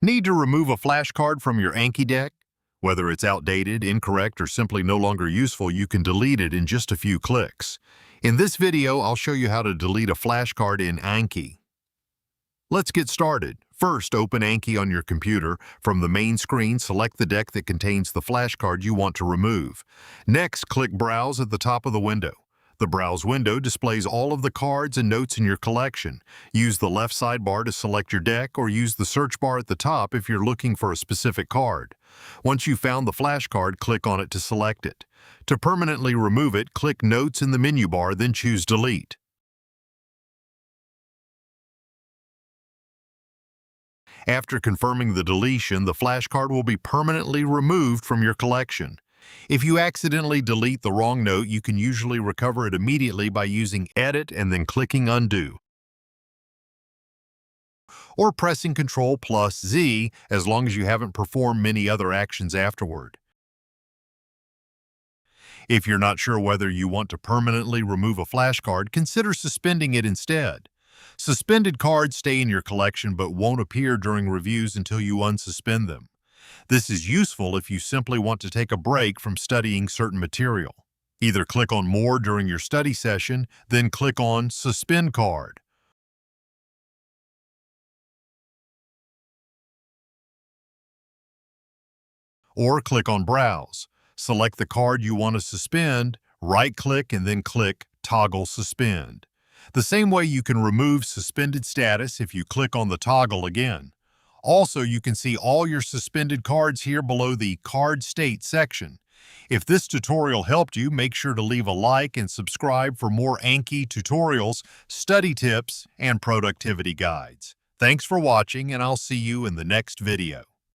Need to remove a flashcard from your Anki deck? Whether it's outdated, incorrect, or simply no longer useful, you can delete it in just a few clicks. In this video, I'll show you how to delete a flashcard in Anki. Let's get started. First, open Anki on your computer. From the main screen, select the deck that contains the flashcard you want to remove. Next, click Browse at the top of the window. The Browse window displays all of the cards and notes in your collection. Use the left sidebar to select your deck, or use the search bar at the top if you're looking for a specific card. Once you've found the flashcard, click on it to select it. To permanently remove it, click Notes in the menu bar, then choose Delete. After confirming the deletion, the flashcard will be permanently removed from your collection. If you accidentally delete the wrong note, you can usually recover it immediately by using Edit and then clicking Undo, or pressing Ctrl+Z as long as you haven't performed many other actions afterward. If you're not sure whether you want to permanently remove a flashcard, consider suspending it instead. Suspended cards stay in your collection but won't appear during reviews until you unsuspend them. This is useful if you simply want to take a break from studying certain material. Either click on More during your study session, then click on Suspend Card. Or click on Browse. Select the card you want to suspend, right-click, and then click Toggle Suspend. The same way you can remove suspended status if you click on the toggle again. Also, you can see all your suspended cards here below the Card State section. If this tutorial helped you, make sure to leave a like and subscribe for more Anki tutorials, study tips, and productivity guides. Thanks for watching, and I'll see you in the next video.